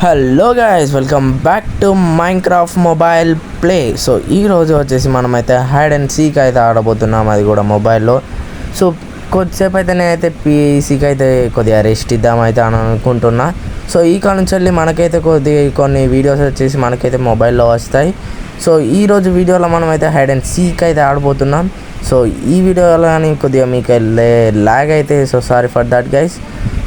Hello guys, welcome back to Minecraft mobile play. So ఈరోజు వచ్చేసి మనమైతే హైడ్ అండ్ సీక్ అయితే ఆడబోతున్నాం, అది కూడా మొబైల్లో. సో కొద్దిసేపు అయితే నేనైతే పీసీకి అయితే కొద్దిగా రెస్ట్ ఇద్దామైతే అని అనుకుంటున్నా. సో ఈ కాలం నుంచి వెళ్ళి మనకైతే కొన్ని వీడియోస్ వచ్చేసి మనకైతే మొబైల్లో వస్తాయి. సో ఈరోజు వీడియోలో మనమైతే హైడ్ అండ్ సీక్ అయితే ఆడబోతున్నాం. సో ఈ వీడియోలో కానీ కొద్దిగా మీకు లాగ్ అయితే so sorry for that guys.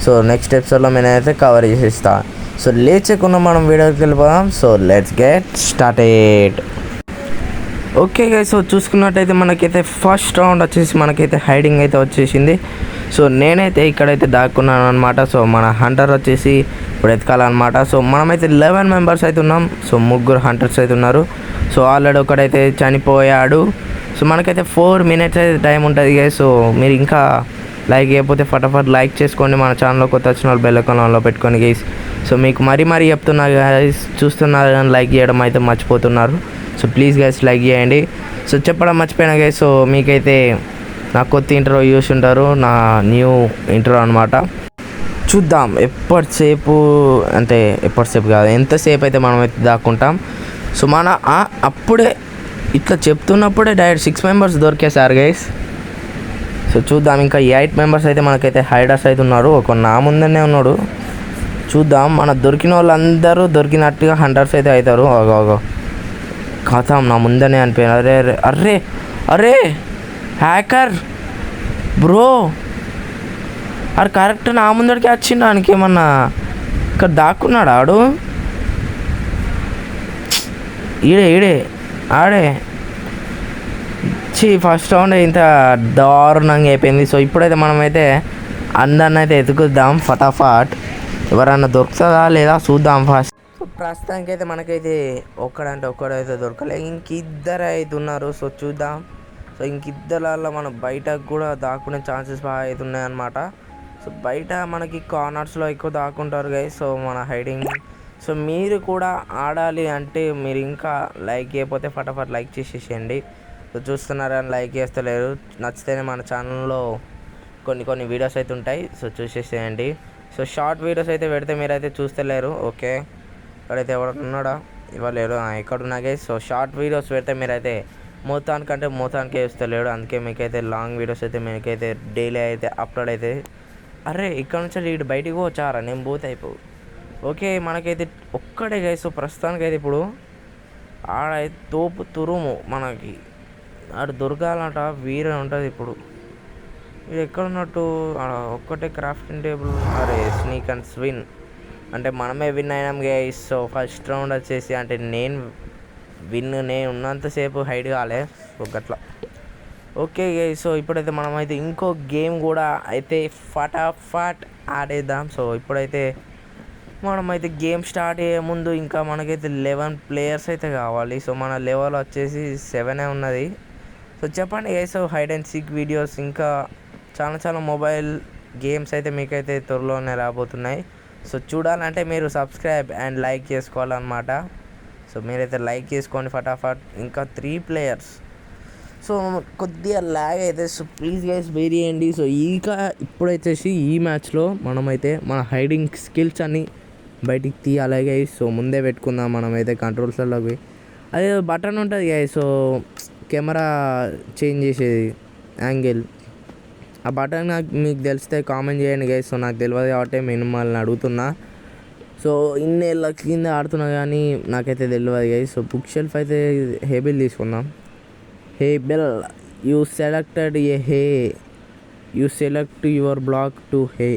So next ఎపిసోడ్లో నేనైతే కవర్ చేసిస్తాను. సో లేచకుండా మనం వీడియోకి వెళ్ళిపోదాం. So let's get started. Okay guys, so చూసుకున్నట్టయితే మనకైతే ఫస్ట్ రౌండ్ వచ్చేసి మనకైతే హైడింగ్ అయితే వచ్చేసింది. సో నేనైతే ఇక్కడైతే దాక్కున్నాను అనమాట. సో మన హంటర్ వచ్చేసి ఇప్పుడు ఎతకాలన్నమాట. సో మనమైతే 11 మెంబర్స్ అయితే ఉన్నాం. సో 3 హంటర్స్ అయితే ఉన్నారు. సో ఆల్రెడీ ఒకడైతే చనిపోయాడు. సో మనకైతే 4 minutes అయితే టైం ఉంటుంది గైస్. సో మీరు ఇంకా లైక్ చేయకపోతే ఫటాఫట్ లైక్ చేసుకోండి. మన ఛానల్లో కొత్త వచ్చిన వాళ్ళు బెల్ ఐకాన్ ఆన్లో పెట్టుకోండి గైస్. సో మీకు మరీ చెప్తున్నా గైస్, చూస్తున్నారు కానీ లైక్ చేయడం అయితే మర్చిపోతున్నారు. సో ప్లీజ్ గైస్ లైక్ చేయండి. సో చెప్పడం మర్చిపోయినా గైస్, సో మీకైతే నా కొత్త ఇంట్రో చూసి ఉంటారు, నా న్యూ ఇంట్రో అనమాట. చూద్దాం ఎప్పటిసేపు కాదు, ఎంతసేపు అయితే మనం అయితే దాక్కుంటాం. సో మన అప్పుడే ఇట్లా చెప్తున్నప్పుడే డైరెక్ట్ 6 members దొరికేసారు గైస్. సో చూద్దాం, ఇంకా 8 members అయితే మనకైతే హైడర్స్ అయితే ఉన్నారు. ఒక నా ముందనే ఉన్నాడు. చూద్దాం, మన దొరికిన వాళ్ళందరూ దొరికినట్టుగా హంటర్స్ అయితే అవుతారు. కథం నా ముందనే అనిపోయాను. అరే అరే అరే హ్యాకర్ బ్రో, అది కరెక్ట్ నా ముందడికి వచ్చిండు. దానికి ఏమన్నా ఇక్కడ దాక్కున్నాడు ఆడు. ఈడే ఆడే ఫస్ట్ రౌండ్ ఇంత దారుణంగా అయిపోయింది. సో ఇప్పుడైతే మనమైతే అందరిని అయితే ఎతుకుద్దాం ఫటాఫట్. ఎవరన్నా దొరుకుతుందా లేదా చూద్దాం ఫస్ట్. సో ప్రస్తుతానికి అయితే మనకైతే ఒక్కడైతే దొరకలే, ఇంకిద్దరు అయితే ఉన్నారు. సో చూద్దాం. సో ఇంకిద్దరిలో మనం బయటకు కూడా దాక్కునే ఛాన్సెస్ బాగా అయితే ఉన్నాయన్నమాట. సో బయట మనకి కార్నర్స్లో ఎక్కువ దాక్కుంటారు గైస్. సో మన హైడింగ్. సో మీరు కూడా ఆడాలి అంటే మీరు ఇంకా లైక్ చేయకపోతే ఫటాఫట్ లైక్ చేసేసేయండి. సో చూస్తున్నారని లైక్ చేస్తలేరు, నచ్చితేనే మన ఛానల్లో కొన్ని వీడియోస్ అయితే ఉంటాయి. సో చూసేసేయండి. సో షార్ట్ వీడియోస్ అయితే పెడితే మీరైతే చూస్తలేరు. ఓకే, ఇక్కడైతే ఎవరున్నాడా? ఇవ్వలేరు. ఎక్కడున్నా గైస్. సో షార్ట్ వీడియోస్ పెడితే మీరైతే మొత్తానికే చూస్తలేడు. అందుకే మీకైతే లాంగ్ వీడియోస్ అయితే మీకైతే డైలీ అయితే అప్లోడ్ అయితే. అరే ఇక్కడ నుంచి వీడు బయటికి పోచారా, నేను పోతే అయిపో. ఓకే మనకైతే ఒక్కడే గైస్. సో ప్రస్తుతానికైతే ఇప్పుడు ఆడైతే తోపు తురుము మనకి ఆడు దొరకాలంట, వీరే ఉంటుంది. ఇప్పుడు ఇది ఎక్కడ ఉన్నట్టు ఒక్కటే క్రాఫ్టింగ్ టేబుల్. అరే స్నీక్ అండ్ స్విన్ అంటే మనమే విన్ అయినాం గైస్. సో ఫస్ట్ రౌండ్ వచ్చేసి అంటే నేను ఉన్నంతసేపు హైడ్ కాలే. సో గట్లా ఓకే గైస్. సో ఇప్పుడైతే మనమైతే ఇంకో గేమ్ కూడా అయితే ఫటాఫట్ ఆడేద్దాం. సో ఇప్పుడైతే మనమైతే గేమ్ స్టార్ట్ అయ్యే ముందు ఇంకా మనకైతే 11 players అయితే కావాలి. సో మన లెవెల్ వచ్చేసి 7 ఉన్నది. సో చెప్పండి guys, hide and seek videos ఇంకా చాలా మొబైల్ గేమ్స్ అయితే మీకైతే త్వరలోనే రాబోతున్నాయి. సో చూడాలంటే మీరు సబ్స్క్రైబ్ అండ్ లైక్ చేసుకోవాలన్నమాట. సో మీరైతే లైక్ చేసుకోండి ఫటాఫట్. ఇంకా 3 players. సో కొద్దిగా లాగ్ అయితే. సో ప్లీజ్ గైస్ వెయిట్ చేయండి. సో ఇప్పుడైతేసి ఈ మ్యాచ్లో మనమైతే మన హైడింగ్ స్కిల్స్ అన్నీ బయటికి తీయాలి గైస్. సో ముందే పెట్టుకుందాం మనమైతే కంట్రోల్స్లోకి. అదే బటన్ ఉంటుంది గైస్. సో కెమెరా చేంజ్ చేసేది యాంగిల్, ఆ బటన్ మీకు తెలిస్తే కామెంట్ చేయండి గైస్. సో నాకు తెలియదు కాబట్టి మిమ్మల్ని అడుగుతున్నా. సో ఇన్నేళ్ళ కింద ఆడుతున్నా కానీ నాకైతే తెలియదు గైస్. సో బుక్ షెల్ఫ్ అయితే హేబిల్ తీసుకుందాం. Hay bale you selected you select your block to hey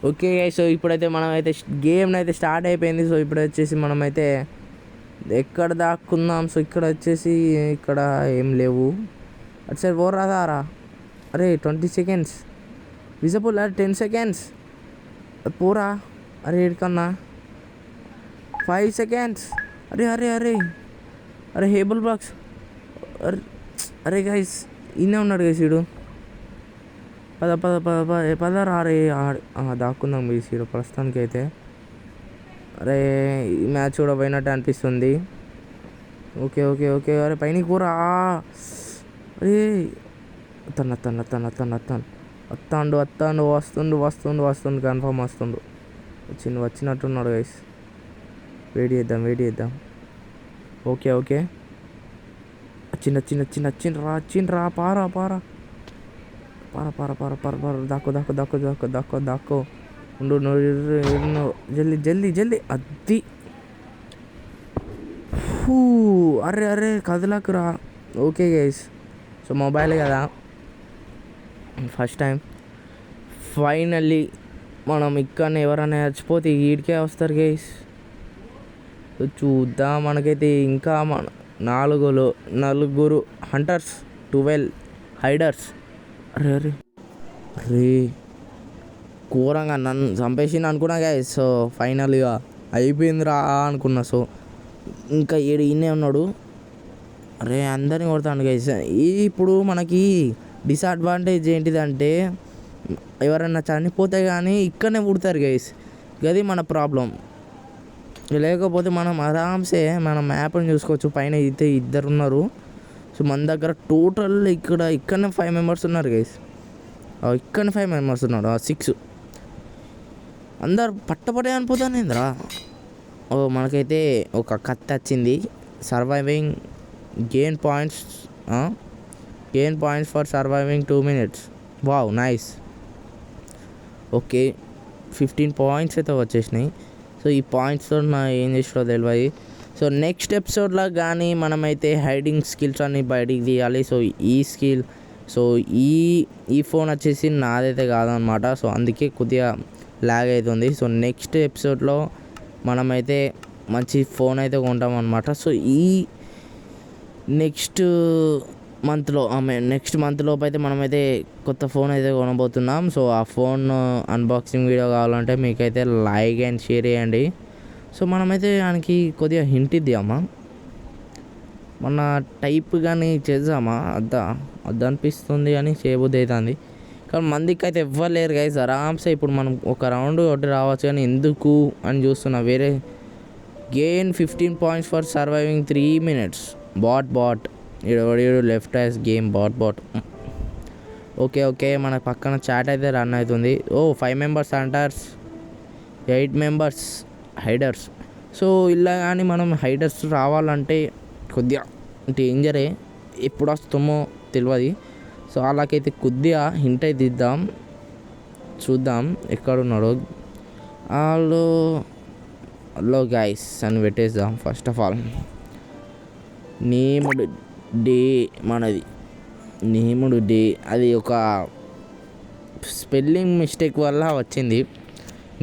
okay guys. So ఇప్పుడైతే మనమైతే గేమ్ అయితే స్టార్ట్ అయిపోయింది. సో ఇప్పుడు వచ్చేసి మనమైతే ఎక్కడ దాక్కుందాం. సో ఇక్కడ వచ్చేసి ఇక్కడ ఏం లేవు. అటు సైడ్ రాదారా. అరే 20 seconds విజబుల్. అరే 10 seconds పోరా. అరే ఎక్కన్నా 5 seconds. అరే హేబుల్ బాక్స్. అరే గైస్ ఈయనే ఉన్నాడు గైస్. వీడు పదరా. అరే దాక్కుందాం గైస్ వీడు ప్రస్తుతానికి అయితే. అరే ఈ మ్యాచ్ కూడా పోయినట్టు అనిపిస్తుంది. ఓకే. అరే పైన కూర. అరే తన వస్తుండు కన్ఫర్మ్ వస్తుండు. వచ్చినట్టున్నాడు గైస్. వెయిట్ చేద్దాం. ఓకే వచ్చిండ్రా పారా దాక్కో ఉండు. జల్దీ అది. అరే కదలకురా. ఓకే గైస్, సో మొబైల్ కదా ఫస్ట్ టైం ఫైనల్లీ మనం ఇక్కడ ఎవరైనా చచ్చిపోతే ఈడికే వస్తారు గైస్. చూద్దాం. మనకైతే ఇంకా నలుగురు హంటర్స్, 12 హైడర్స్. అరే ఘోరంగా నన్ను చంపేసింది అనుకున్నా గైస్. సో ఫైనల్గా అయిపోయిందిరా అనుకున్నా. సో ఇంకా ఈయనే ఉన్నాడు. అరే అందరిని కొడతాను గైస్. ఇప్పుడు మనకి డిసడ్వాంటేజ్ ఏంటిదంటే ఎవరైనా చనిపోతే కానీ ఇక్కడనే పుడతారు గైస్. అది మన ప్రాబ్లం. లేకపోతే మనం ఆరామ్సే మనం మ్యాప్ని చూసుకోవచ్చు. పైన అయితే 2 ఉన్నారు. సో మన దగ్గర టోటల్ ఇక్కడనే 5 మెంబర్స్ ఉన్నారు గైస్. ఇక్కడనే 5 మెంబర్స్ ఉన్నారు. 6 అందరు పట్టపడే అనిపోతానేంద్రా. మనకైతే ఒక కత్తి వచ్చింది. Surviving gain points for surviving 2 minutes. Wow nice. Okay 15 points అయితే వచ్చేసినాయి. సో ఈ పాయింట్స్తో ఏం చేసినో తెలియదు. సో నెక్స్ట్ ఎపిసోడ్లో కానీ మనమైతే హైడింగ్ స్కిల్స్ అన్ని బయటికి తీయాలి. సో ఈ స్కిల్, సో ఈ ఫోన్ వచ్చేసి నాదైతే కాదనమాట. సో అందుకే కొద్దిగా లాగ్ అవుతుంది. సో నెక్స్ట్ ఎపిసోడ్లో మనమైతే మంచి ఫోన్ అయితే కొంటాం అనమాట. సో ఈ నెక్స్ట్ మంత్లోపు అయితే మనమైతే కొత్త ఫోన్ అయితే కొనబోతున్నాం. సో ఆ ఫోన్ అన్బాక్సింగ్ వీడియో కావాలంటే మీకైతే లైక్ అండ్ షేర్ చేయండి. సో మనమైతే దానికి కొద్దిగా హింట్ ఇద్దామా, మన టైప్ కానీ చేద్దామా. అనిపిస్తుంది అని చేయబుద్ధి అవుతుంది. కానీ మందికి అయితే ఇవ్వలేరు గైస్. ఆరామ్సే ఇప్పుడు మనం ఒక రౌండ్ ఒకటి రావచ్చు. కానీ ఎందుకు అని చూస్తున్నా. వేరే gain 15 points for surviving 3 minutes. Bot ఇడు left as game bot. Okay మన పక్కన చాట్ అయితే రన్ అవుతుంది. 5 members hunters, 8 members hiders. So ఇలా కానీ మనం హైడర్స్ రావాలంటే కొద్దిగా డేంజరే. ఎప్పుడు వస్తామో తెలియదు. సో అలాగైతే కొద్దిగా హింట్ అయితే ఇద్దాం. చూద్దాం ఎక్కడున్నాడో. హలో గైస్ అని పెట్టేద్దాం. First of all named day మనది. నేమ్డ్ డే అది ఒక స్పెల్లింగ్ మిస్టేక్ వల్ల వచ్చింది.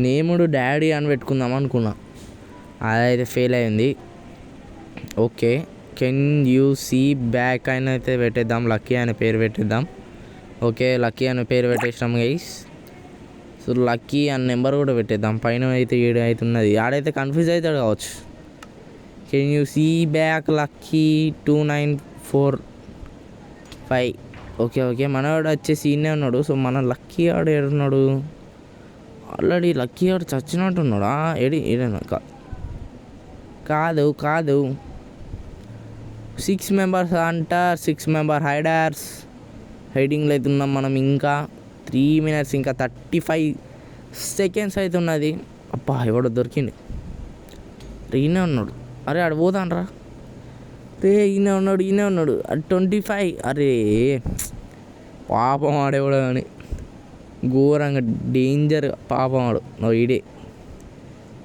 నేమ్డ్ డాడీ అని పెట్టుకుందాం అనుకున్నా, అదైతే ఫెయిల్ అయింది. Okay can you see back అని అయితే పెట్టేద్దాం. లక్కీ అనే పేరు పెట్టేద్దాం. ఓకే లక్కీ అనే పేరు పెట్టేసినాం గైస్. సో లక్కీ అనే నెంబర్ కూడా పెట్టేద్దాం. పైన అయితే 7 అయితే ఉన్నది. ఆడైతే కన్ఫ్యూజ్ అవుతాడు కావచ్చు. Can you see back lucky 2945. Okay మనవాడు వచ్చేసి ఈయనే ఉన్నాడు. సో మన లక్కీ ఆడు ఏడున్నాడు? ఆల్రెడీ లక్కీ ఆడు చచ్చినట్టున్నాడా? ఏడైనా కాదు 6 members అంటారు. 6 member హైడర్స్ హైడింగ్లో అయితే ఉన్నాం మనం. ఇంకా 3 minutes ఇంకా 35 seconds అయితే ఉన్నది. అబ్బా ఎవడో దొరికింది. ఈయనే ఉన్నాడు. అరే ఆడు పోతానరా. ఈయనే ఉన్నాడు. 25. అరే పాపం ఆడేవాడు కానీ ఘోరంగా డేంజర్ పాపం ఆడు. ఇడే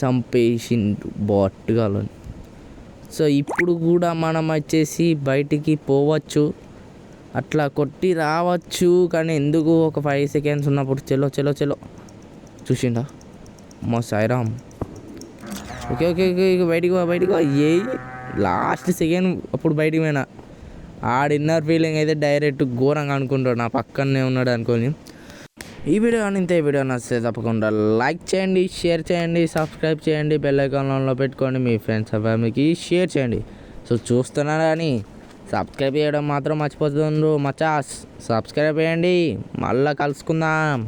చంపేసిండు బాట్గాలని. సో ఇప్పుడు కూడా మనం వచ్చేసి బయటికి పోవచ్చు, అట్లా కొట్టి రావచ్చు. కానీ ఎందుకు ఒక 5 seconds ఉన్నప్పుడు చలో చూసిండా మా సాయిరామ్. ఓకే బయటికి పో. లాస్ట్ సెకండ్ అప్పుడు బయటికి పోయినా. ఆడి ఇన్నర్ ఫీలింగ్ అయితే డైరెక్ట్ ఘోరంగా అనుకుంటాడు నా పక్కనే ఉన్నాడు అనుకొని. ఈ వీడియో కానీ ఇంత ఈ వీడియో నచ్చితే తప్పకుండా లైక్ చేయండి, షేర్ చేయండి, సబ్స్క్రైబ్ చేయండి, బెల్ ఐకాన్లో పెట్టుకోండి, మీ ఫ్రెండ్స్ ఫ్యామిలీకి షేర్ చేయండి. సో చూస్తున్నారు కానీ సబ్స్క్రైబ్ చేయడం మాత్రం మర్చిపోతుండ్రు మచాస్. సబ్స్క్రైబ్ చేయండి. మళ్ళీ కలుసుకుందాం.